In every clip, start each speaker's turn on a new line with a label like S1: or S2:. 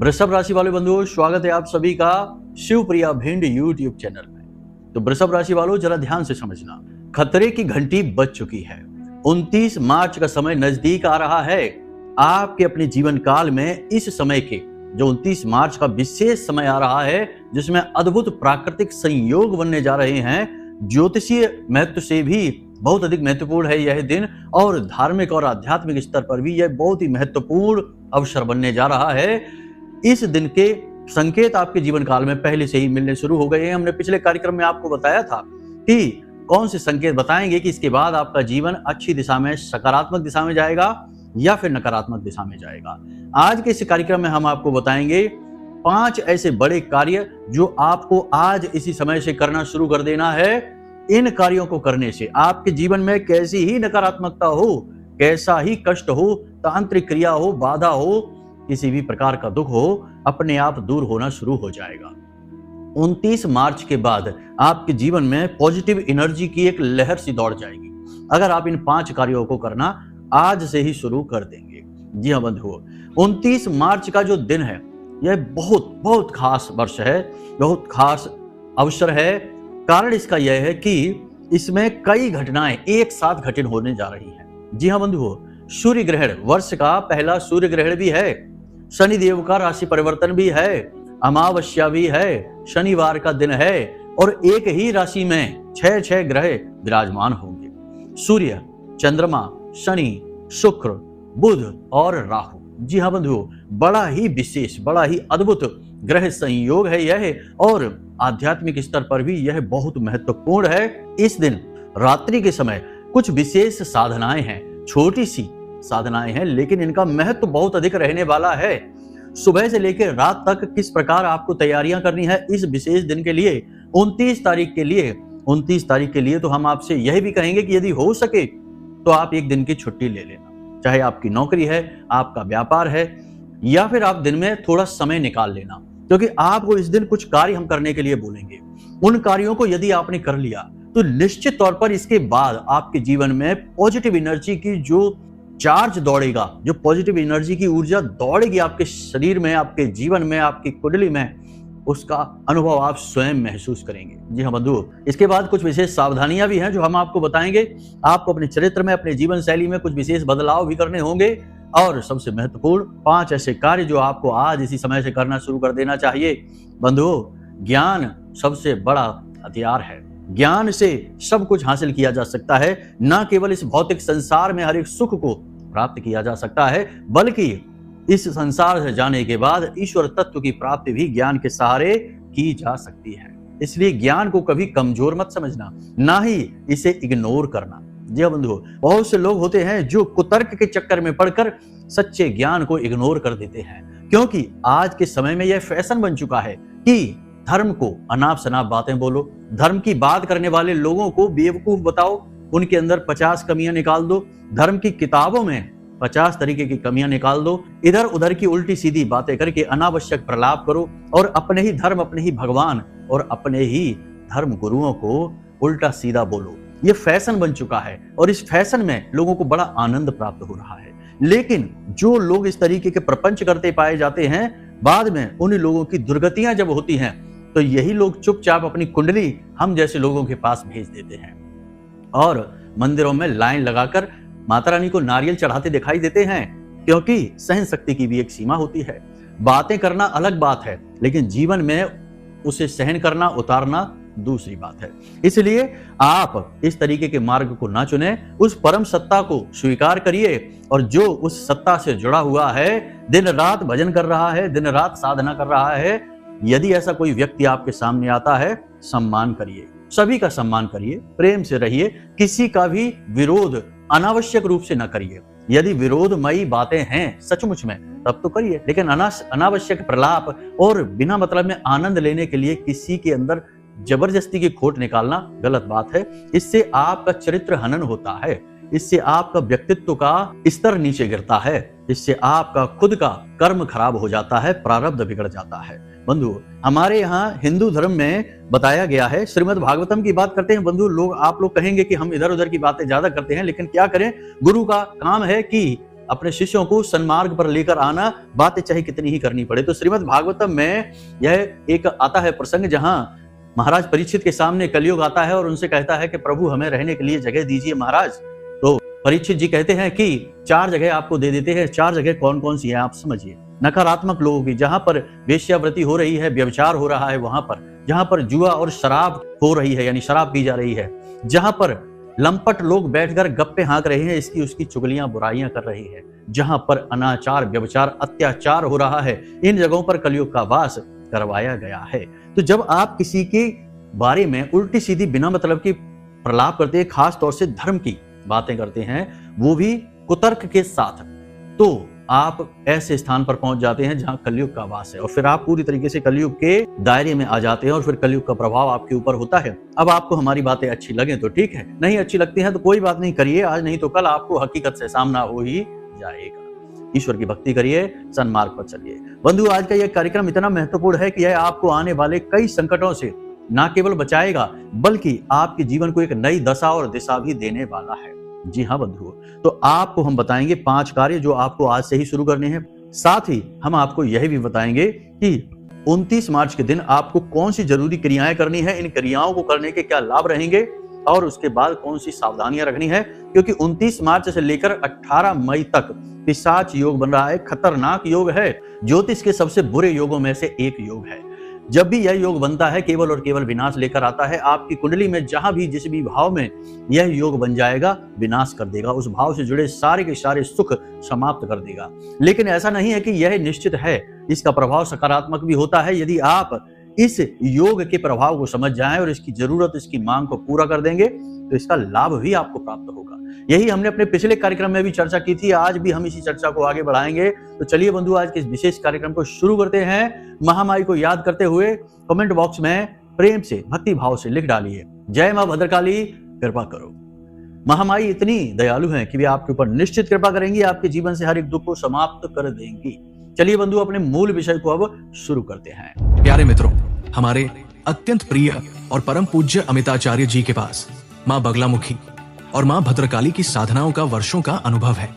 S1: वृषभ राशि वाले बंधुओं, स्वागत है आप सभी का शिवप्रिया भिंड यूट्यूब चैनल में। तो वृषभ राशि वालों, जरा ध्यान से समझना, खतरे की घंटी बज चुकी है। 29 मार्च का समय नजदीक आ रहा है। आपके अपने जीवन काल में इस समय के जो 29 मार्च का विशेष समय आ रहा है, जिसमें अद्भुत प्राकृतिक संयोग बनने जा रहे हैं। ज्योतिषीय महत्व से भी बहुत अधिक महत्वपूर्ण है यह दिन, और धार्मिक और आध्यात्मिक स्तर पर भी यह बहुत ही महत्वपूर्ण अवसर बनने जा रहा है। इस दिन के संकेत आपके जीवन काल में पहले से ही मिलने शुरू हो गए हैं। हमने पिछले कार्यक्रम में आपको बताया था कि कौन से संकेत बताएंगे कि इसके बाद आपका जीवन अच्छी दिशा में, सकारात्मक दिशा में जाएगा या फिर नकारात्मक दिशा में जाएगा। आज के इस कार्यक्रम में हम आपको बताएंगे 5 ऐसे बड़े कार्य जो आपको आज इसी समय से करना शुरू कर देना है। इन कार्यों को करने से आपके जीवन में कैसी ही नकारात्मकता हो, कैसा ही कष्ट हो, तांत्रिक क्रिया हो, बाधा हो, किसी भी प्रकार का दुख हो, अपने आप दूर होना शुरू हो जाएगा। 29 मार्च के बाद आपके जीवन में पॉजिटिव एनर्जी की एक लहर सी दौड़ जाएगी, अगर आप इन 5 कार्यों को करना आज से ही शुरू कर देंगे। जी हाँ बंधुओं, 29 मार्च का जो दिन है, यह बहुत बहुत खास वर्ष है, बहुत खास अवसर है। कारण इसका यह है कि इसमें कई घटनाएं एक साथ घटित होने जा रही हैं। जी हाँ बंधुओं, सूर्य ग्रहण, वर्ष का पहला सूर्य ग्रहण भी है, शनि देव का राशि परिवर्तन भी है, अमावस्या भी है, शनिवार का दिन है, और एक ही राशि में 6 ग्रह विराजमान होंगे। सूर्य, चंद्रमा, शनि, शुक्र, बुध और राहु। जी हाँ बंधुओं, बड़ा ही विशेष, बड़ा ही अद्भुत ग्रह संयोग है यह, और आध्यात्मिक स्तर पर भी यह बहुत महत्वपूर्ण है। इस दिन रात्रि के समय कुछ विशेष साधनाएं हैं, छोटी सी साधनाएं हैं, लेकिन इनका महत्व बहुत अधिक रहने वाला है। सुबह से लेकर रात तक किस प्रकार आपको तैयारियां करनी है इस विशेष दिन के लिए, 29 तारीख के लिए। 29 तारीख के लिए तो हम आपसे यह भी कहेंगे कि यदि हो सके तो आप एक दिन की छुट्टी ले लेना, चाहे आपकी नौकरी है, आपका व्यापार है, या फिर आप दिन में थोड़ा समय निकाल लेना, क्योंकि आपको इस दिन कुछ कार्य हम करने के लिए बोलेंगे। उन कार्यों को यदि आपने कर लिया तो निश्चित तौर पर इसके बाद आपके जीवन में पॉजिटिव एनर्जी की जो चार्ज दौड़ेगा, जो पॉजिटिव एनर्जी की ऊर्जा दौड़ेगी आपके शरीर में, आपके जीवन में, आपकी कुंडली में, उसका अनुभव आप स्वयं महसूस करेंगे। जी हाँ बंधुओं, इसके बाद कुछ विशेष सावधानियां भी हैं जो हम आपको बताएंगे। आपको अपने चरित्र में, अपने जीवन शैली में कुछ विशेष बदलाव भी करने होंगे, और सबसे महत्वपूर्ण 5 ऐसे कार्य जो आपको आज इसी समय से करना शुरू कर देना चाहिए। बंधुओं, ज्ञान सबसे बड़ा हथियार है। ज्ञान से सब कुछ हासिल किया जा सकता है। न केवल इस भौतिक संसार में हर एक सुख को प्राप्त किया जा सकता है, बल्कि इस संसार से जाने के बाद ईश्वर तत्व की प्राप्ति भी ज्ञान के सहारे की जा सकती है। इसलिए ज्ञान को कभी कमजोर मत समझना, ना ही इसे इग्नोर करना। जी बंधुओं, बहुत से लोग होते हैं जो कुतर्क के चक्कर में पड़कर सच्चे ज्ञान को इग्नोर कर देते हैं, क्योंकि आज के समय में यह फैशन बन चुका है कि धर्म को अनाप शनाप बातें बोलो, धर्म की बात करने वाले लोगों को बेवकूफ बताओ, उनके अंदर 50 कमियां निकाल दो, धर्म की किताबों में 50 तरीके की कमियां निकाल दो, इधर उधर की उल्टी सीधी बातें करके अनावश्यक प्रलाप करो, और अपने ही धर्म, अपने ही भगवान और अपने ही धर्म गुरुओं को उल्टा सीधा बोलो। ये फैशन बन चुका है, और इस फैशन में लोगों को बड़ा आनंद प्राप्त हो रहा है। लेकिन जो लोग इस तरीके के प्रपंच करते पाए जाते हैं, बाद में उन लोगों की दुर्गतियां जब होती हैं, तो यही लोग चुपचाप अपनी कुंडली हम जैसे लोगों के पास भेज देते हैं, और मंदिरों में लाइन लगाकर माता रानी को नारियल चढ़ाते दिखाई देते हैं, क्योंकि सहन शक्ति की भी एक सीमा होती है। बातें करना अलग बात है, लेकिन जीवन में उसे सहन करना, उतारना दूसरी बात है। इसलिए आप इस तरीके के मार्ग को ना चुने, उस परम सत्ता को स्वीकार करिए, और जो उस सत्ता से जुड़ा हुआ है, दिन रात भजन कर रहा है, दिन रात साधना कर रहा है, यदि ऐसा कोई व्यक्ति आपके सामने आता है, सम्मान करिए, सभी का सम्मान करिए, प्रेम से रहिए, किसी का भी विरोध अनावश्यक रूप से न करिए। यदि विरोधमयी बातें हैं सचमुच में, तब तो करिए, लेकिन अनावश्यक प्रलाप और बिना मतलब में आनंद लेने के लिए किसी के अंदर जबरदस्ती की खोट निकालना गलत बात है। इससे आपका चरित्र हनन होता है, इससे आपका व्यक्तित्व का स्तर नीचे गिरता है, इससे आपका खुद का कर्म खराब हो जाता है, प्रारब्ध बिगड़ जाता है। बंधु, हमारे यहाँ हिंदू धर्म में बताया गया है, श्रीमद् भागवतम की बात करते हैं बंधु, आप लोग कहेंगे कि हम इधर उधर की बातें ज्यादा करते हैं, लेकिन क्या करें, गुरु का काम है कि अपने शिष्यों को सन्मार्ग पर लेकर आना, बातें चाहे कितनी ही करनी पड़े। तो श्रीमद् भागवतम में यह एक आता है प्रसंग जहां महाराज परीक्षित के सामने कलयुग आता है और उनसे कहता है कि प्रभु हमें रहने के लिए जगह दीजिए महाराज। तो परीक्षित जी कहते हैं कि 4 जगह आपको दे देते हैं। 4 जगह कौन कौन सी है आप समझिए। नकारात्मक लोगों की, जहां पर वेश्यावृत्ति हो रही है, व्यभिचार हो रहा है वहां पर, जहां पर जुआ और शराब हो रही है यानी शराब पी जा रही है, जहां पर लंपट लोग बैठकर गप्पे हाँक रहे हैं, इसकी उसकी चुगलियां बुराइयां कर रही है, जहां पर अनाचार व्यभिचार अत्याचार हो रहा है, इन जगहों पर कलयुग का वास करवाया गया है। तो जब आप किसी के बारे में उल्टी सीधी बिना मतलब की प्रलाप करते हैं, खास तौर से धर्म की बातें करते हैं, वो भी कुतर्क के साथ, तो आप ऐसे स्थान पर पहुंच जाते हैं जहां कलयुग का वास है और फिर आप पूरी तरीके से कलयुग के दायरे में आ जाते हैं और फिर कलयुग का प्रभाव आपके ऊपर होता है। अब आपको हमारी बातें अच्छी लगे तो ठीक है, नहीं अच्छी लगती हैं तो कोई बात नहीं, करिए आज नहीं तो कल आपको हकीकत से सामना हो ही जाएगा। ईश्वर की भक्ति करिए, सन्मार्ग पर चलिए। बंधु, आज का यह कार्यक्रम इतना महत्वपूर्ण है कि यह आपको आने वाले कई संकटों से न केवल बचाएगा बल्कि आपके जीवन को एक नई दशा और दिशा भी देने वाला है। जी हाँ बंधुओं, तो आपको हम बताएंगे 5 कार्य जो आपको आज से ही शुरू करने हैं। साथ ही हम आपको यह भी बताएंगे कि 29 मार्च के दिन आपको कौन सी जरूरी क्रियाएं करनी है, इन क्रियाओं को करने के क्या लाभ रहेंगे और उसके बाद कौन सी सावधानियां रखनी है, क्योंकि 29 मार्च से लेकर 18 मई तक पिशाच योग बन रहा है। खतरनाक योग है, ज्योतिष के सबसे बुरे योगों में से एक योग है। जब भी यह योग बनता है केवल और केवल विनाश लेकर आता है। आपकी कुंडली में जहां भी जिस भी भाव में यह योग बन जाएगा विनाश कर देगा, उस भाव से जुड़े सारे के सारे सुख समाप्त कर देगा। लेकिन ऐसा नहीं है कि यह निश्चित है, इसका प्रभाव सकारात्मक भी होता है। यदि आप इस योग के प्रभाव को समझ जाएं और इसकी जरूरत, इसकी मांग को पूरा कर देंगे तो इसका लाभ भी आपको प्राप्त होगा। यही हमने अपने पिछले कार्यक्रम में भी चर्चा की थी, आज भी हम इसी चर्चा को आगे बढ़ाएंगे। तो चलिए बंधु, आज के इस विशेष कार्यक्रम को शुरू करते हैं। महामाई को याद करते हुए कमेंट बॉक्स में प्रेम से, भक्ति भाव से लिख डालिए, जय मां भद्रकाली, कृपा करो। महामाई इतनी दयालु हैं कि वे आपके ऊपर निश्चित कृपा करेंगी, आपके जीवन से हर एक दुख को समाप्त कर देंगी। चलिए बंधु, अपने मूल विषय को अब शुरू करते हैं।
S2: प्यारे मित्रों, हमारे अत्यंत प्रिय और परम पूज्य अमिताचार्य जी के पास माँ बगलामुखी और माँ भद्रकाली की साधनाओं का वर्षों का अनुभव है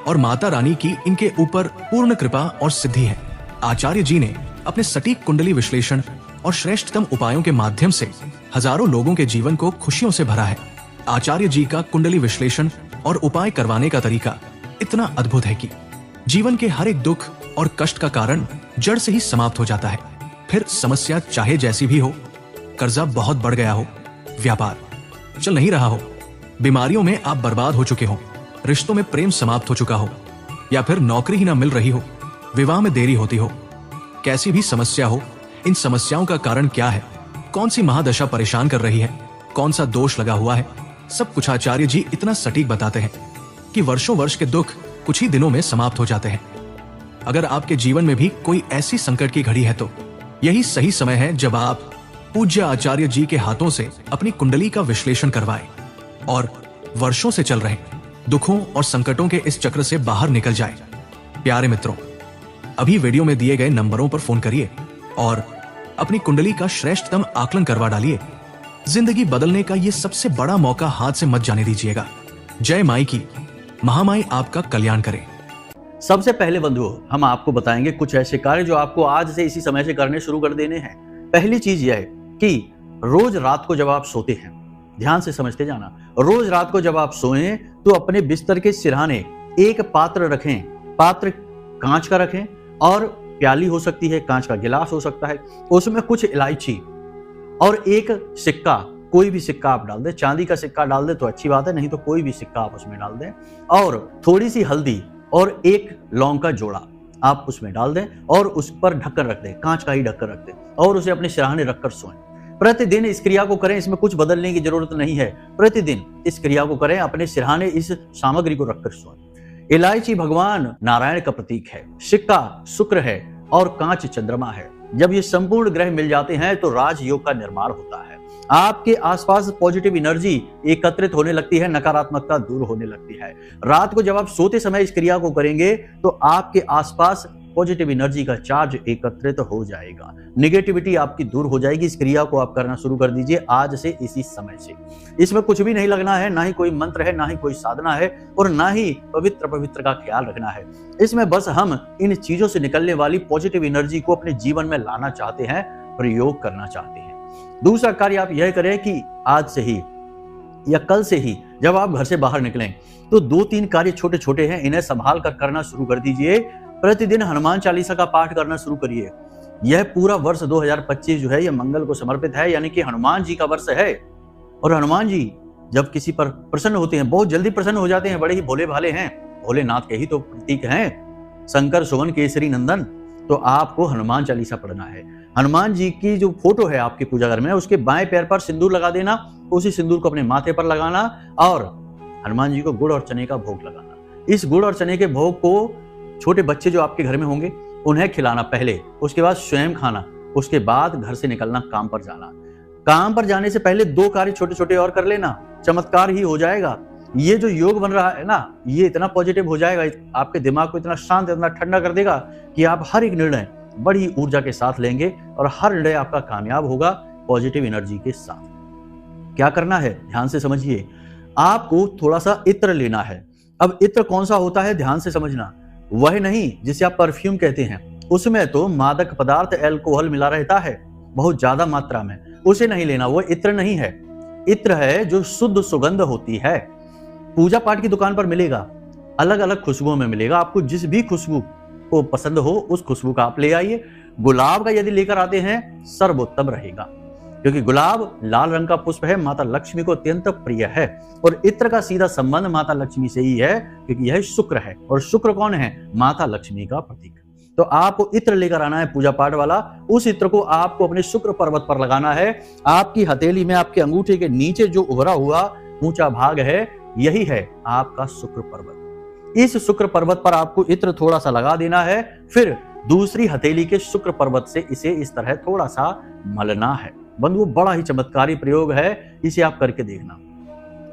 S2: और माता रानी की इनके ऊपर पूर्ण कृपा और सिद्धि है। आचार्य जी ने अपने सटीक कुंडली विश्लेषण और श्रेष्ठतम उपायों के माध्यम से हजारों लोगों के जीवन को खुशियों से भरा है। आचार्य जी का कुंडली विश्लेषण और उपाय करवाने का तरीका इतना अद्भुत है कि जीवन के हर एक दुख और कष्ट का कारण जड़ से ही समाप्त हो जाता है। फिर समस्या चाहे जैसी भी हो, कर्जा बहुत बढ़ गया हो, व्यापार चल नहीं रहा हो, बीमारियों में आप बर्बाद हो चुके हो, रिश्तों में प्रेम समाप्त हो चुका हो, या फिर नौकरी ही ना मिल रही हो, विवाह में देरी होती हो, कैसी भी समस्या हो, इन समस्याओं का कारण क्या है, कौन सी महादशा परेशान कर रही है, कौन सा दोष लगा हुआ है, सब कुछ आचार्य जी इतना सटीक बताते हैं कि वर्षों वर्ष के दुख कुछ ही दिनों में समाप्त हो जाते हैं। अगर आपके जीवन में भी कोई ऐसी संकट की घड़ी है तो यही सही समय है जब आप पूज्य आचार्य जी के हाथों से अपनी कुंडली का विश्लेषण करवाएं और वर्षों से चल रहे दुखों और संकटों के इस चक्र से बाहर निकल जाएं। प्यारे मित्रों, अभी वीडियो में दिए गए नंबरों पर फोन करिए और अपनी कुंडली का श्रेष्ठतम आकलन करवा डालिए। जिंदगी बदलने का ये सबसे बड़ा मौका हाथ से मत जाने दीजिएगा। जय माई की, महामाई आपका कल्याण करे।
S1: सबसे पहले बंधुओं, हम आपको बताएंगे कुछ ऐसे कार्य जो आपको आज से इसी समय से करने शुरू कर देने हैं। पहली चीज यह है कि रोज रात को जब आप सोते हैं, ध्यान से समझते जाना, रोज रात को जब आप सोएं तो अपने बिस्तर के सिरहाने एक पात्र रखें। पात्र कांच का रखें और प्याली हो सकती है, कांच का गिलास हो सकता है, उसमें कुछ इलायची और एक सिक्का, कोई भी सिक्का आप डाल दें। चांदी का सिक्का डाल दें तो अच्छी बात है, नहीं तो कोई भी सिक्का आप उसमें डाल दें, और थोड़ी सी हल्दी और एक लौंग का जोड़ा आप उसमें डाल दें और उस पर ढक्कन रख दें, कांच का ही ढक्कन रख दें और उसे अपने सिरहाने रखकर सोएं। प्रतिदिन इस क्रिया को करें, इसमें कुछ बदलने की जरूरत नहीं है। प्रतिदिन इस क्रिया को करें, अपने सिरहाने इस सामग्री को रखकर सोएं। इलायची भगवान नारायण का प्रतीक है, सिक्का शुक्र है और कांच चंद्रमा है। जब ये संपूर्ण ग्रह मिल जाते हैं तो राजयोग का निर्माण होता है। आपके आसपास पॉजिटिव एनर्जी एकत्रित होने लगती है, नकारात्मकता दूर होने लगती है। रात को जब आप सोते समय इस क्रिया को करेंगे तो आपके आसपास पॉजिटिव एनर्जी का चार्ज एकत्रित हो जाएगा, निगेटिविटी आपकी दूर हो जाएगी। इस क्रिया को आप करना शुरू कर दीजिए आज से, इसी समय से। इसमें कुछ भी नहीं लगना है, ना ही कोई मंत्र है, ना ही कोई साधना है, और ना ही पवित्र का ख्याल रखना है। इसमें बस हम इन चीजों से निकलने वाली पॉजिटिव एनर्जी को अपने जीवन में लाना चाहते हैं, प्रयोग करना चाहते हैं। दूसरा कार्य आप यह करें कि आज से ही या कल से ही जब आप घर से बाहर निकलें तो 2-3 कार्य छोटे छोटे हैं, इन्हें संभाल कर करना शुरू कर दीजिए। प्रतिदिन हनुमान चालीसा का पाठ करना शुरू करिए। यह पूरा वर्ष 2025 जो है यह मंगल को समर्पित है, यानी कि हनुमान जी का वर्ष है। और हनुमान जी जब किसी पर प्रसन्न होते हैं, बहुत जल्दी प्रसन्न हो जाते हैं, बड़े ही भोले भाले हैं, भोलेनाथ के ही तो प्रतीक हैं, शंकर सुवन केसरी नंदन। तो आपको हनुमान चालीसा पढ़ना है। हनुमान जी की जो फोटो है आपके पूजा घर में, उसके बाएं पैर पर सिंदूर लगा देना, उसी सिंदूर को अपने माथे पर लगाना और हनुमान जी को गुड़ और चने का भोग लगाना। इस गुड़ और चने के भोग को छोटे बच्चे जो आपके घर में होंगे उन्हें खिलाना पहले, उसके बाद स्वयं खाना, उसके बाद घर से निकलना, काम पर जाना। काम पर जाने से पहले 2 कार्य छोटे छोटे और कर लेना, चमत्कार ही हो जाएगा। ये जो योग बन रहा है ना, ये इतना पॉजिटिव हो जाएगा, आपके दिमाग को इतना शांत, इतना ठंडा कर देगा कि आप हर एक निर्णय बड़ी ऊर्जा के साथ लेंगे और हर निर्णय आपका कामयाब होगा पॉजिटिव एनर्जी के साथ। क्या करना है ध्यान से समझिए। आपको थोड़ा सा इत्र लेना है। अब इत्र कौन सा होता है ध्यान से समझना, वह नहीं जिसे आप परफ्यूम कहते हैं, उसमें तो मादक पदार्थ एल्कोहल मिला रहता है बहुत ज्यादा मात्रा में, उसे नहीं लेना, वो इत्र नहीं है। इत्र है जो शुद्ध सुगंध होती है, पूजा पाठ की दुकान पर मिलेगा, अलग अलग खुशबुओं में मिलेगा। आपको जिस भी खुशबू को पसंद हो उस खुशबू का आप ले आइए। गुलाब का यदि लेकर आते हैं सर्वोत्तम रहेगा, क्योंकि गुलाब लाल रंग का पुष्प है, माता लक्ष्मी को अत्यंत प्रिय है। और इत्र का सीधा संबंध माता लक्ष्मी से ही है, क्योंकि यह शुक्र है, और शुक्र कौन है? माता लक्ष्मी का प्रतीक। तो आपको इत्र लेकर आना है पूजा पाठ वाला। उस इत्र को आपको अपने शुक्र पर्वत पर लगाना है। आपकी हथेली में, आपके अंगूठे के नीचे जो उभरा हुआ ऊंचा भाग है, यही है आपका शुक्र पर्वत। इस शुक्र पर्वत पर आपको इत्र थोड़ा सा लगा देना है, फिर दूसरी हथेली के शुक्र पर्वत से इसे इस तरह थोड़ा सा मलना है। बंधुओं, बड़ा ही चमत्कारी प्रयोग है, इसे आप करके देखना।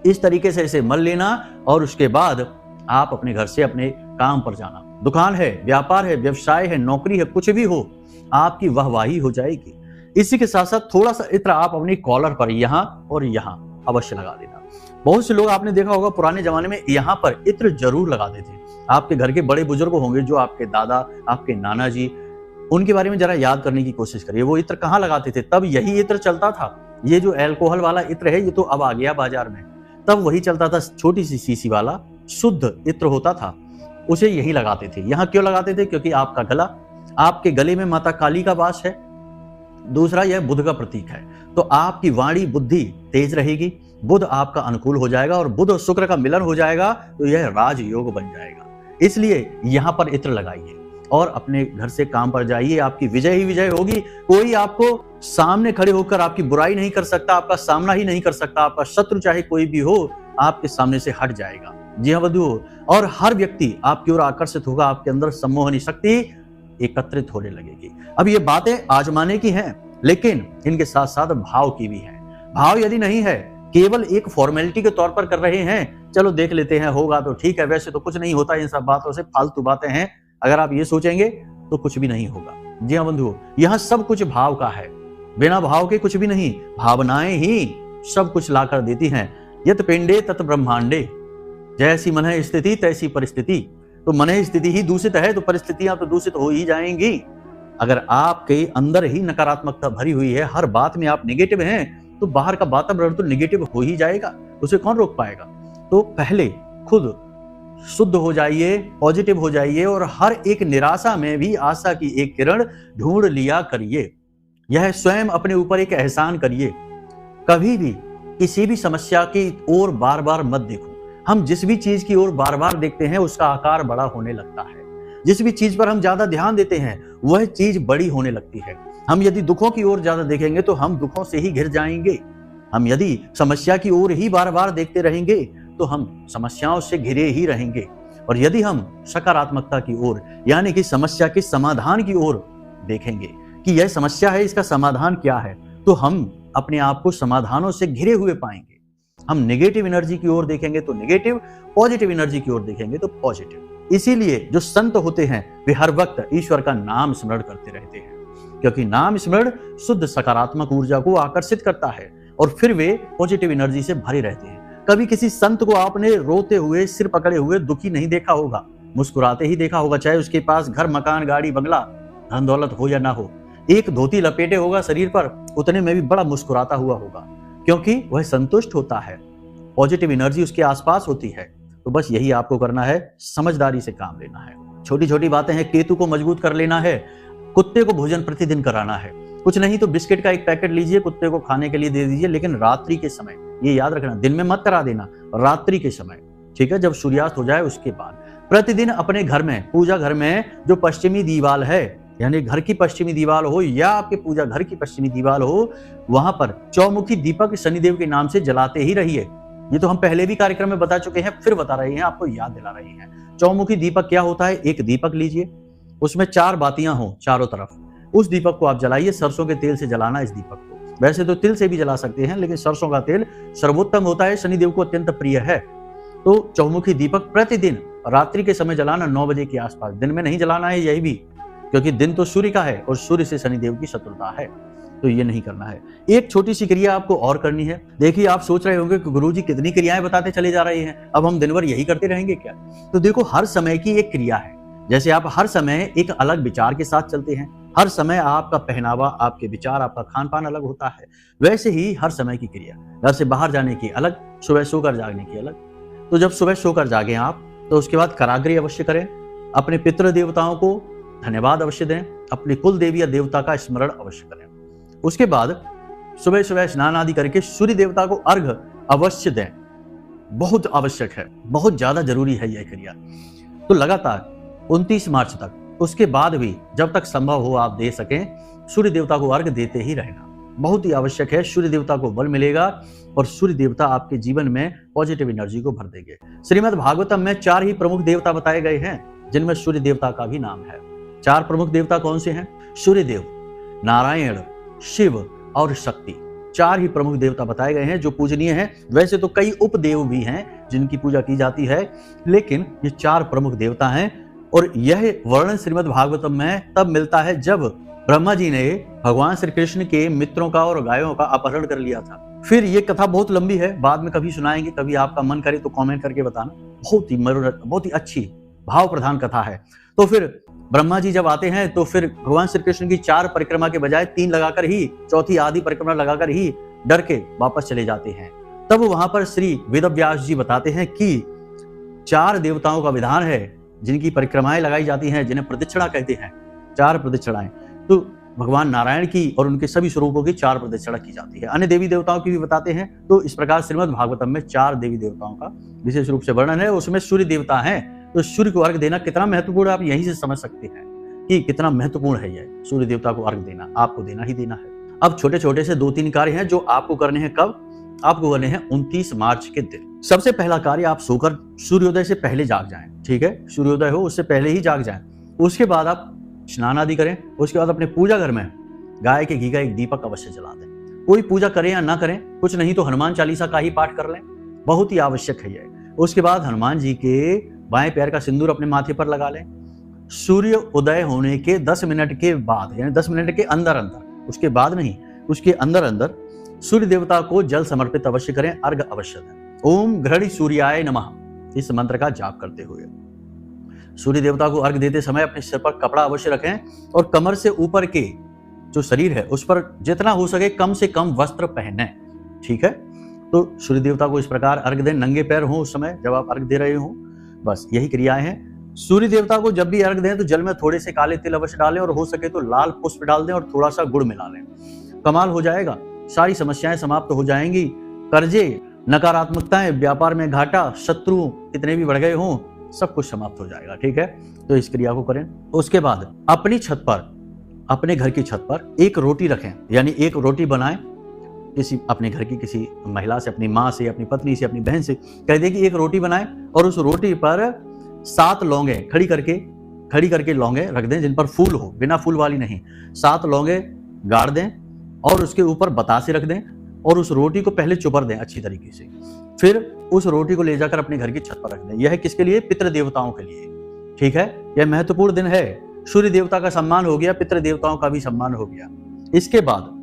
S1: इस तरीके से इसे मल लेना और उसके बाद आप अपने घर से अपने काम पर जाना। दुकान है, व्यापार है, व्यवसाय है, नौकरी है, कुछ भी हो, आपकी वाहवाही हो जाएगी। इसी के साथ साथ थोड़ा सा इत्र आप अपनी कॉलर पर यहाँ और यहाँ अवश्य लगा देना। बहुत से लोग आपने देखा होगा पुराने जमाने में यहाँ पर इत्र जरूर लगाते थे। आपके घर के बड़े बुजुर्ग होंगे, जो आपके दादा, आपके नाना जी, उनके बारे में जरा याद करने की कोशिश करिए। वो इत्र कहाँ लगाते थे? तब यही इत्र चलता था। ये जो अल्कोहल वाला इत्र है, ये तो अब आ गया बाजार में, तब वही चलता था। छोटी सी शीशी वाला शुद्ध इत्र होता था, उसे यही लगाते थे। यहाँ क्यों लगाते थे? क्योंकि आपका गला, आपके गले में माता काली का वास है। दूसरा, यह बुध का प्रतीक है, तो आपकी वाणी बुद्धि तेज रहेगी, बुध आपका अनुकूल हो जाएगा, और बुध और शुक्र का मिलन हो जाएगा तो यह राजयोग बन जाएगा। इसलिए यहाँ पर इत्र लगाइए और अपने घर से काम पर जाइए। आपकी विजय ही विजय होगी। कोई आपको सामने खड़े होकर आपकी बुराई नहीं कर सकता, आपका सामना ही नहीं कर सकता। आपका शत्रु चाहे कोई भी हो, आपके सामने से हट जाएगा। जी हाँ बंधुओं, और हर व्यक्ति आपकी ओर आकर्षित होगा। आपके अंदर सम्मोहनी शक्ति एकत्रित होने लगेगी। अब ये बातें आजमाने की हैं, लेकिन इनके साथ साथ भाव की भी है। भाव यदि नहीं है, केवल एक फॉर्मेलिटी के तौर पर कर रहे हैं, चलो देख लेते हैं, होगा तो ठीक है, वैसे तो कुछ नहीं होता इन सब बातों से, फालतू बातें हैं, अगर आप ये सोचेंगे तो कुछ भी नहीं होगा। जी हाँ बंधुओं, यहाँ सब कुछ भाव का है, बिना भाव के कुछ भी नहीं। भावनाएं ही सब कुछ लाकर देती हैं। यत पिंडे तत ब्रह्मांडे, जैसी मन है स्थिति तैसी परिस्थिति। तो मन स्थिति ही दूषित है तो परिस्थितियां तो दूषित हो ही जाएंगी। अगर आपके अंदर ही नकारात्मकता भरी हुई है, हर बात में आप नेगेटिव हैं, तो बाहर का वातावरण तो नेगेटिव हो ही जाएगा, उसे कौन रोक पाएगा? तो पहले खुद शुद्ध हो जाइए, पॉजिटिव हो जाइए, और हर एक निराशा में भी आशा की एक किरण ढूंढ लिया करिए। यह स्वयं अपने ऊपर एक एहसान करिए। कभी भी किसी भी समस्या की ओर बार बार मत देखो। हम जिस भी चीज की ओर बार बार देखते हैं, उसका आकार बड़ा होने लगता है। जिस भी चीज पर हम ज्यादा ध्यान देते हैं, वह चीज बड़ी होने लगती है। हम यदि दुखों की ओर ज्यादा देखेंगे तो हम दुखों से ही घिर जाएंगे। हम यदि समस्या की ओर ही बार बार देखते रहेंगे तो हम समस्याओं से घिरे ही रहेंगे। और यदि हम सकारात्मकता की ओर, यानी कि समस्या के समाधान की ओर देखेंगे कि यह समस्या है, इसका समाधान क्या है, तो हम अपने आप को समाधानों से घिरे हुए पाएंगे। हम नेगेटिव एनर्जी की ओर देखेंगे तो नेगेटिव, पॉजिटिव एनर्जी की ओर देखेंगे तो पॉजिटिव। इसीलिए जो संत होते हैं वे हर वक्त ईश्वर का नाम स्मरण करते रहते हैं, क्योंकि नाम स्मरण शुद्ध सकारात्मक ऊर्जा को आकर्षित करता है और फिर वे पॉजिटिव एनर्जी से भरे रहते हैं। कभी किसी संत को आपने रोते हुए, सिर पकड़े हुए, दुखी नहीं देखा होगा, मुस्कुराते ही देखा होगा, चाहे उसके पास घर, मकान, गाड़ी, बंगला, धन दौलत हो या ना हो। एक धोती लपेटे होगा शरीर पर, उतने में भी बड़ा मुस्कुराता हुआ होगा, क्योंकि वह संतुष्ट होता है, पॉजिटिव एनर्जी उसके आसपास होती है। तो बस यही आपको करना है, समझदारी से काम लेना है। छोटी छोटी बातें हैं, केतु को मजबूत कर लेना है, कुत्ते को भोजन प्रतिदिन कराना है, कुछ नहीं तो बिस्किट का एक पैकेट लीजिए, कुत्ते को खाने के लिए दे दीजिए, लेकिन रात्रि के समय, ये याद रखना, दिन में मत करा देना, रात्रि के समय, ठीक है, जब सूर्यास्त हो जाए उसके बाद। प्रतिदिन अपने घर में, पूजा घर में जो पश्चिमी दीवार है, यानी घर की पश्चिमी दीवार हो या आपके पूजा घर की पश्चिमी दीवार हो, वहां पर चौमुखी दीपक शनिदेव के नाम से जलाते ही रहिए। ये तो हम पहले भी कार्यक्रम में बता चुके हैं, फिर बता रहे हैं, आपको याद दिला रहे हैं। चौमुखी दीपक क्या होता है? एक दीपक लीजिए, उसमें 4 बातियां हो चारों तरफ, उस दीपक को आप जलाइए। सरसों के तेल से जलाना इस दीपक को, वैसे तो तिल से भी जला सकते हैं, लेकिन सरसों का तेल सर्वोत्तम होता है, शनिदेव को अत्यंत प्रिय है। तो चौमुखी दीपक प्रतिदिन रात्रि के समय जलाना, 9 बजे के आसपास, दिन में नहीं जलाना है, यही भी, क्योंकि दिन तो सूर्य का है और सूर्य से शनिदेव की शत्रुता है, तो ये नहीं करना है। एक छोटी सी क्रिया आपको और करनी है। देखिए, आप सोच रहे होंगे कि गुरुजी कितनी क्रियाएं बताते चले जा रहे हैं, अब हम दिन भर यही करते रहेंगे क्या? तो देखो, हर समय की एक क्रिया है। जैसे आप हर समय एक अलग विचार के साथ चलते हैं, हर समय आपका पहनावा, आपके विचार, आपका खान पान अलग होता है, वैसे ही हर समय की क्रिया, घर से बाहर जाने की अलग, सुबह सोकर जागने की अलग। तो जब सुबह सोकर जागे आप, तो उसके बाद कराग्रह अवश्य करें, अपने पितृ देवताओं को धन्यवाद अवश्य दें, अपने कुल देवी या देवता का स्मरण अवश्य करें। उसके बाद सुबह सुबह स्नान आदि करके सूर्य देवता को अर्घ अवश्य दें, बहुत आवश्यक है, बहुत ज्यादा जरूरी है यह क्रिया। तो लगातार 29 मार्च तक, उसके बाद भी जब तक संभव हो आप दे सकें, सूर्य देवता को अर्घ देते ही रहना, बहुत ही आवश्यक है। सूर्य देवता को बल मिलेगा और सूर्य देवता आपके जीवन में पॉजिटिव एनर्जी को भर देंगे। श्रीमद् भागवतम में 4 ही प्रमुख देवता बताए गए हैं, जिनमें सूर्य देवता का भी नाम है। 4 प्रमुख देवता कौन से हैं? सूर्यदेव, नारायण, शिव और शक्ति। 4 ही प्रमुख देवता बताए गए हैं जो पूजनीय हैं। वैसे तो कई उपदेव भी हैं जिनकी पूजा की जाती है, लेकिन ये 4 प्रमुख देवता हैं। और यह वर्णन श्रीमद् भागवतम में तब मिलता है जब ब्रह्मा जी ने भगवान श्री कृष्ण के मित्रों का और गायों का अपहरण कर लिया था। फिर ये कथा बहुत लंबी है, बाद में कभी सुनाएंगे, कभी आपका मन करे तो कमेंट करके बताना। बहुत ही अच्छी भाव प्रधान कथा है। तो फिर ब्रह्मा जी जब आते हैं तो फिर भगवान श्री कृष्ण की 4 परिक्रमा के बजाय 3 लगाकर ही, चौथी आदि परिक्रमा लगाकर ही डर के वापस चले जाते हैं। तब वहां पर श्री वेदव्यास जी बताते हैं कि 4 देवताओं का विधान है जिनकी परिक्रमाएं लगाई जाती हैं, जिन्हें प्रदक्षिणा कहते हैं। 4 प्रदक्षिणाएं, तो भगवान नारायण की और उनके सभी स्वरूपों की 4 प्रदक्षिणा की जाती है। अन्य देवी देवताओं की भी बताते हैं। तो इस प्रकार श्रीमद् भागवतम में 4 देवी देवताओं का विशेष रूप से वर्णन है, उसमें सूर्य देवता है। तो सूर्य को अर्घ देना कितना महत्वपूर्ण है, आप यहीं से समझ सकते हैं कि कितना महत्वपूर्ण है यह सूर्य देवता को अर्घ देना, आपको देना ही देना है। अब छोटे छोटे से 2-3 कार्य हैं जो आपको करने हैं। कब? आपको करने हैं 29 मार्च के दिन। सबसे पहला कार्य, आप सोकर सूर्योदय से पहले जाग जाएं, ठीक है, सूर्योदय हो उससे पहले ही जाग जाएं। उसके बाद आप स्नान आदि करें। उसके बाद अपने पूजा घर में गाय के घी का एक दीपक अवश्य जला दें। कोई पूजा करें या ना करें, कुछ नहीं तो हनुमान चालीसा का ही पाठ कर लें, बहुत ही आवश्यक है यह। उसके बाद हनुमान जी के बाएं पैर का सिंदूर अपने माथे पर लगा लें। सूर्य उदय होने के 10 मिनट के बाद, यानी 10 मिनट के अंदर अंदर, उसके बाद नहीं, उसके अंदर अंदर सूर्य देवता को जल समर्पित अवश्य करें, अर्घ अवश्य दें। ओम घृणी सूर्याय नमः, इस मंत्र का जाप करते हुए सूर्य देवता को अर्घ देते समय अपने सिर पर कपड़ा अवश्य रखें और कमर से ऊपर के जो शरीर है उस पर जितना हो सके कम से कम वस्त्र पहने, ठीक है। तो सूर्य देवता को इस प्रकार अर्घ दें, नंगे पैर हो उस समय जब आप अर्घ दे रहे हो। बस यही क्रियाएं हैं। सूर्य देवता को जब भी अर्घ दें तो जल में थोड़े से काले तिल अवश्य डालें और हो सके तो लाल पुष्प डाल दें और थोड़ा सा गुड़ मिला लें। कमाल हो जाएगा, सारी समस्याएं समाप्त हो जाएंगी। कर्जे, नकारात्मकताएं, व्यापार में घाटा, शत्रु कितने भी बढ़ गए हों, सब कुछ समाप्त हो जाएगा, ठीक है। तो इस क्रिया को करें। उसके बाद अपनी छत पर, अपने घर की छत पर एक रोटी रखें, यानी एक रोटी बनाएं। किसी अपने घर की किसी महिला से, अपनी माँ से, अपनी पत्नी से, अपनी बहन से कह दें कि एक रोटी बनाएं और उस रोटी पर 7 लौंगे खड़ी करके लौंगे रख दें जिन पर फूल हो, बिना फूल वाली नहीं। 7 लौंगे गाड़ दें और उसके ऊपर बतासे रख दें और उस रोटी को पहले चुपर दें अच्छी तरीके से। फिर उस रोटी को ले जाकर अपने घर की छत पर रख दें। यह किसके लिए? पितृ देवताओं के लिए। ठीक है, यह महत्वपूर्ण दिन है। सूर्य देवता का सम्मान हो गया, पितृ देवताओं का भी सम्मान हो गया। इसके बाद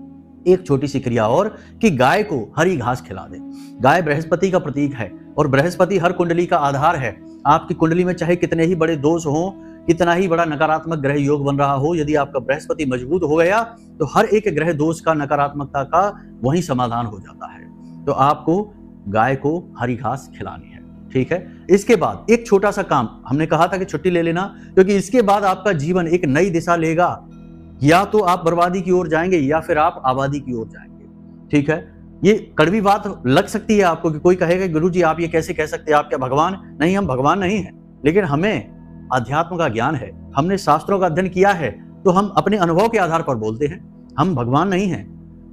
S1: एक छोटी सी क्रिया और कि गाय को हरी घास खिला दे। गाय बृहस्पति का प्रतीक है और बृहस्पति हर कुंडली का आधार है। आपकी कुंडली में चाहे कितने ही बड़े दोष हो, कितना ही बड़ा नकारात्मक ग्रह योग बन रहा हो, यदि आपका बृहस्पति मजबूत हो गया तो हर एक ग्रह दोष का, नकारात्मकता का वही समाधान हो जाता है। तो आपको गाय को हरी घास खिलानी है, ठीक है। इसके बाद एक छोटा सा काम, हमने कहा था कि छुट्टी ले लेना, क्योंकि इसके बाद आपका जीवन एक नई दिशा लेगा। या तो आप बर्बादी की ओर जाएंगे या फिर आप आबादी की ओर जाएंगे, ठीक है। ये कड़वी बात लग सकती है आपको कि कोई कहेगा गुरुजी आप ये कैसे कह सकते हैं, आप क्या भगवान नहीं? हम भगवान नहीं हैं, लेकिन हमें अध्यात्म का ज्ञान है, हमने शास्त्रों का अध्ययन किया है, तो हम अपने अनुभव के आधार पर बोलते हैं। हम भगवान नहीं हैं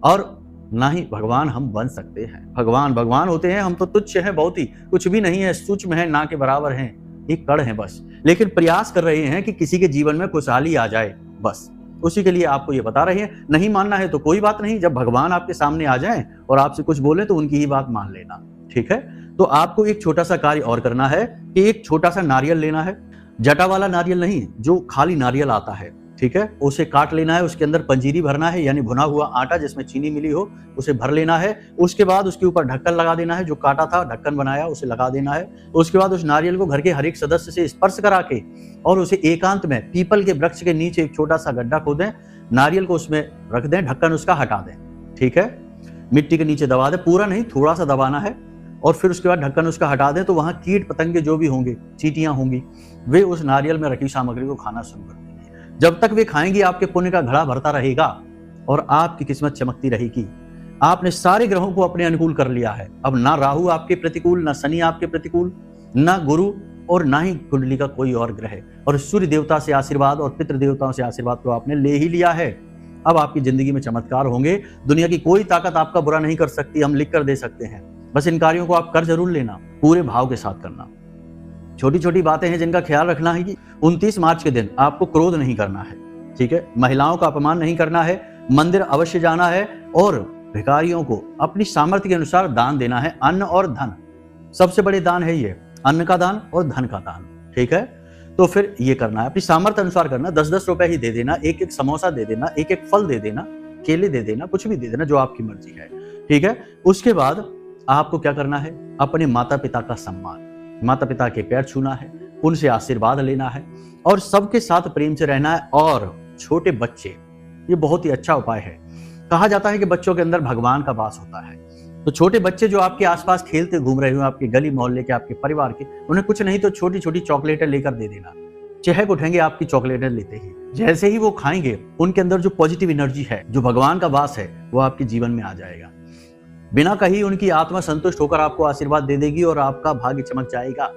S1: और ना ही भगवान हम बन सकते हैं। भगवान भगवान होते हैं, हम तो तुच्छ हैं, बहुत ही कुछ भी नहीं है, सूक्ष्म है, ना के बराबर हैं, एक कण है बस। लेकिन प्रयास कर रहे हैं कि किसी के जीवन में खुशहाली आ जाए, बस उसी के लिए आपको ये बता रहे हैं। नहीं मानना है तो कोई बात नहीं, जब भगवान आपके सामने आ जाएं और आपसे कुछ बोले तो उनकी ही बात मान लेना, ठीक है। तो आपको एक छोटा सा कार्य और करना है कि एक छोटा सा नारियल लेना है, जटा वाला नारियल नहीं, जो खाली नारियल आता है, ठीक है, उसे काट लेना है। उसके अंदर पंजीरी भरना है, यानी भुना हुआ आटा जिसमें चीनी मिली हो, उसे भर लेना है। उसके बाद उसके ऊपर ढक्कन लगा देना है, जो काटा था ढक्कन बनाया उसे लगा देना है। उसके बाद उस नारियल को घर के हर एक सदस्य से स्पर्श करा के और उसे एकांत में पीपल के वृक्ष के नीचे एक छोटा सा गड्ढा खोदें, नारियल को उसमें रख दें, ढक्कन उसका हटा दें, ठीक है। मिट्टी के नीचे दबा दें, पूरा नहीं, थोड़ा सा दबाना है, और फिर उसके बाद ढक्कन उसका हटा दें। तो वहां कीट पतंगे जो भी होंगे, चींटियां होंगी, वे उस नारियल में रखी सामग्री को खाना शुरू कर देंगे। जब तक वे खाएंगी आपके पुण्य का घड़ा भरता रहेगा और आपकी किस्मत चमकती रहेगी। आपने सारे ग्रहों को अपने अनुकूल कर लिया है। अब ना राहु आपके प्रतिकूल, ना शनि आपके प्रतिकूल, ना गुरु और ना ही कुंडली का कोई और ग्रह। और सूर्य देवता से आशीर्वाद और पितृ देवताओं से आशीर्वाद तो आपने ले ही लिया है। अब आपकी जिंदगी में चमत्कार होंगे। दुनिया की कोई ताकत आपका बुरा नहीं कर सकती, हम लिख कर दे सकते हैं। बस इन कार्यों को आप कर जरूर लेना, पूरे भाव के साथ करना। छोटी छोटी बातें हैं जिनका ख्याल रखना है कि 29 मार्च के दिन आपको क्रोध नहीं करना है, ठीक है। महिलाओं का अपमान नहीं करना है, मंदिर अवश्य जाना है और भिखारियों को अपनी सामर्थ्य के अनुसार दान देना है। अन्न और धन, सबसे बड़े दान है ये, अन्न का दान और धन का दान, ठीक है। तो फिर ये करना है, अपनी सामर्थ्य अनुसार करना। 10-10 रुपए ही दे देना, एक एक समोसा दे देना, एक एक फल दे देना, केले दे देना, कुछ भी दे देना, जो आपकी मर्जी है, ठीक है। उसके बाद आपको क्या करना है, अपने माता पिता का सम्मान, माता पिता के पैर छूना है, उनसे आशीर्वाद लेना है और सबके साथ प्रेम से रहना है। और छोटे बच्चे, ये बहुत ही अच्छा उपाय है। कहा जाता है कि बच्चों के अंदर भगवान का वास होता है। तो छोटे बच्चे जो आपके आसपास खेलते घूम रहे हो, आपके गली मोहल्ले के, आपके परिवार के, उन्हें कुछ नहीं तो छोटी छोटी चॉकलेटें लेकर दे देना। चहक उठेंगे आपकी चॉकलेटें लेते ही। जैसे ही वो खाएंगे, उनके अंदर जो पॉजिटिव एनर्जी है, जो भगवान का वास है, वो आपके जीवन में आ जाएगा। बिना कहीं उनकी आत्मा संतुष्ट होकर आपको आशीर्वाद दे देगी और आपका भाग्य चमक जाएगा।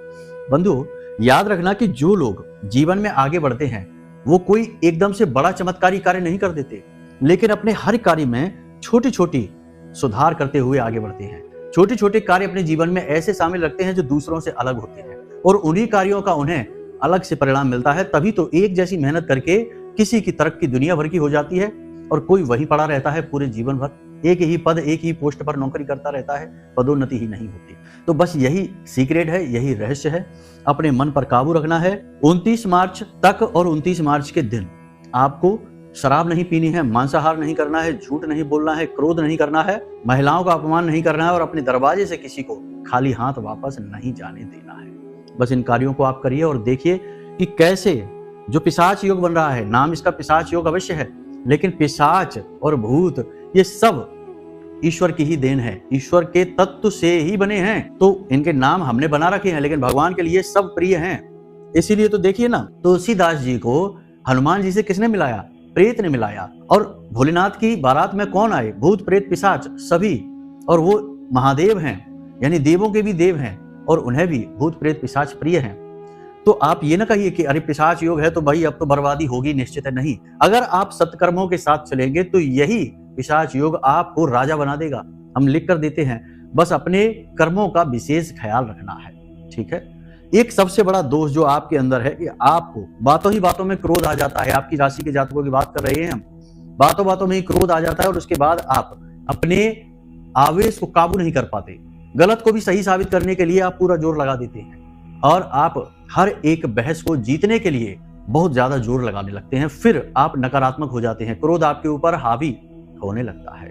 S1: बंधु, याद रखना कि जो लोग जीवन में आगे बढ़ते हैं वो कोई एकदम से बड़ा चमत्कारी कार्य नहीं कर देते, लेकिन अपने हर कार्य में छोटी छोटी सुधार करते हुए आगे बढ़ते हैं। छोटे छोटे कार्य अपने जीवन में ऐसे शामिल रखते हैं जो दूसरों से अलग होते हैं और उन्हीं कार्यों का उन्हें अलग से परिणाम मिलता है। तभी तो एक जैसी मेहनत करके किसी की तरक्की दुनिया भर की हो जाती है और कोई वहीं पड़ा रहता है पूरे जीवन भर, एक ही पद, एक ही पोस्ट पर नौकरी करता रहता है, पदोन्नति ही नहीं होती। तो बस यही सीक्रेट है, यही रहस्य है। अपने मन पर काबू रखना है। 29 मार्च तक और 29 मार्च के दिन आपको शराब नहीं पीनी है, मांसाहार नहीं करना है, झूठ नहीं बोलना है, क्रोध नहीं करना है, महिलाओं का अपमान नहीं करना है और अपने दरवाजे से किसी को खाली हाथ वापस नहीं जाने देना है। बस इन कार्यों को आप करिए और देखिए कि कैसे जो पिशाच योग बन रहा है, नाम इसका पिशाच योग अवश्य है, लेकिन पिशाच और भूत ये सब ईश्वर की ही देन है, ईश्वर के तत्व से ही बने हैं। तो इनके नाम हमने बना रखे हैं, लेकिन भगवान के लिए सब प्रिय हैं। इसीलिए तो देखिए ना, तुलसीदास जी को हनुमान जी से किसने मिलाया? प्रेत ने मिलाया। और भोलेनाथ की बारात में कौन आए? भूत प्रेत पिशाच सभी। और वो महादेव हैं, यानी देवों के भी देव हैं और उन्हें भी भूत प्रेत पिशाच प्रिय हैं। तो आप ये ना कहिए कि अरे पिशाच योग है तो भाई अब तो बर्बादी होगी, निश्चित है। नहीं, अगर आप सत्कर्मों के साथ चलेंगे तो यही पिशाच योग आपको राजा बना देगा। हम लिख कर देते हैं, बस अपने कर्मों का विशेष ख्याल रखना है, ठीक है। एक सबसे बड़ा दोष जो आपके अंदर है कि आपको बातों ही बातों में क्रोध आ जाता है। आपकी राशि के जातकों की बात कर रहे हैं हम, बातों बातों में ही क्रोध आ जाता है और उसके बाद आप अपने आवेश को काबू नहीं कर पाते। गलत को भी सही साबित करने के लिए आप पूरा जोर लगा देते हैं और आप हर एक बहस को जीतने के लिए बहुत ज्यादा जोर लगाने लगते हैं, फिर आप नकारात्मक हो जाते हैं, क्रोध आपके ऊपर हावी होने लगता है।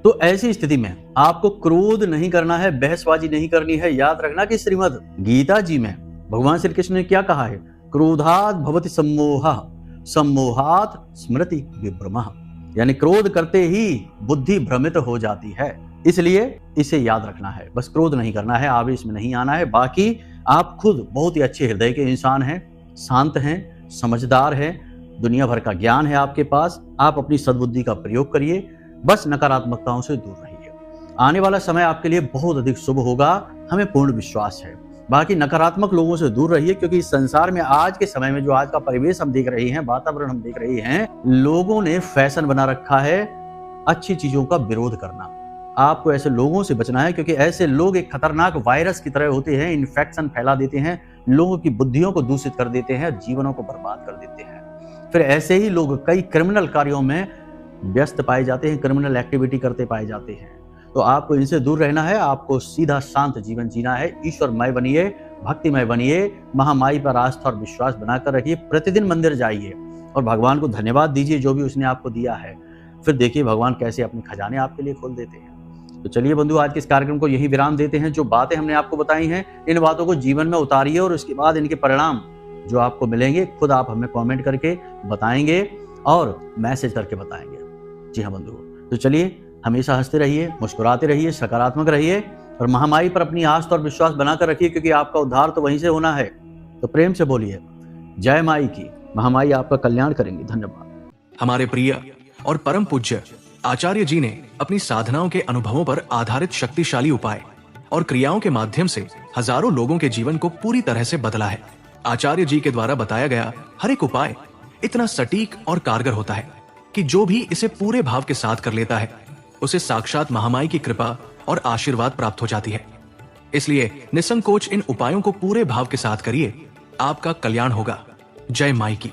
S1: तो ऐसी स्थिति में आपको क्रोध नहीं करना है, बहसबाजी नहीं करनी है। याद रखना कि श्रीमद् गीता जी में भगवान श्री कृष्ण ने क्या कहा है, क्रोधात भवति सम्मोहः सम्मोहात स्मृति विभ्रमः, यानी क्रोध करते ही बुद्धि भ्रमित हो जाती है। इसलिए इसे याद रखना है, बस क्रोध नहीं करना है, आवेश में नहीं आना है। बाकी आप खुद बहुत ही अच्छे हृदय के इंसान हैं, शांत हैं, समझदार हैं, दुनिया भर का ज्ञान है आपके पास। आप अपनी सद्बुद्धि का प्रयोग करिए, बस नकारात्मकताओं से दूर रहिए। आने वाला समय आपके लिए बहुत अधिक शुभ होगा, हमें पूर्ण विश्वास है। बाकी नकारात्मक लोगों से दूर रहिए, क्योंकि इस संसार में आज के समय में जो आज का परिवेश हम देख रहे हैं, वातावरण हम देख रहे हैं, लोगों ने फैशन बना रखा है अच्छी चीजों का विरोध करना। आपको ऐसे लोगों से बचना है, क्योंकि ऐसे लोग एक खतरनाक वायरस की तरह होते हैं, इन्फेक्शन फैला देते हैं, लोगों की बुद्धियों को दूषित कर देते हैं, जीवनों को बर्बाद कर देते हैं। फिर ऐसे ही लोग कई क्रिमिनल कार्यों में व्यस्त पाए जाते हैं, क्रिमिनल एक्टिविटी करते पाए जाते हैं। तो आपको इनसे दूर रहना है, आपको सीधा शांत जीवन जीना है। ईश्वरमय बनिए, भक्तिमय बनिए, महामाई पर आस्था और विश्वास बनाकर रखिए। प्रतिदिन मंदिर जाइए और भगवान को धन्यवाद दीजिए जो भी उसने आपको दिया है। फिर देखिए भगवान कैसे अपने खजाने आपके लिए खोल देते हैं। तो चलिए बंधु, आज के इस कार्यक्रम को यही विराम देते हैं। जो बातें हमने आपको बताई हैं, इन बातों को जीवन में उतारिए और उसके बाद इनके परिणाम जो आपको मिलेंगे खुद आप हमें कमेंट करके बताएंगे और मैसेज करके बताएंगे। जी हाँ बंधु, तो चलिए हमेशा हंसते रहिए, मुस्कुराते रहिए, सकारात्मक रहिए और महामाई पर अपनी आस्था और विश्वास बनाकर रखिए, क्योंकि आपका उद्धार तो वहीं से होना है। तो प्रेम से बोलिए जय माई की, महामाई आपका कल्याण करेंगी। धन्यवाद।
S2: हमारे प्रिय और परम पूज्य आचार्य जी ने अपनी साधनाओं के अनुभवों पर आधारित शक्तिशाली उपाय और क्रियाओं के माध्यम से हजारों लोगों के जीवन को पूरी तरह से बदला है। आचार्य जी के द्वारा बताया गया हर एक उपाय इतना सटीक और कारगर होता है कि जो भी इसे पूरे भाव के साथ कर लेता है उसे साक्षात महामाई की कृपा और आशीर्वाद प्राप्त हो जाती है। इसलिए निसंकोच इन उपायों को पूरे भाव के साथ करिए, आपका कल्याण होगा। जय माई की।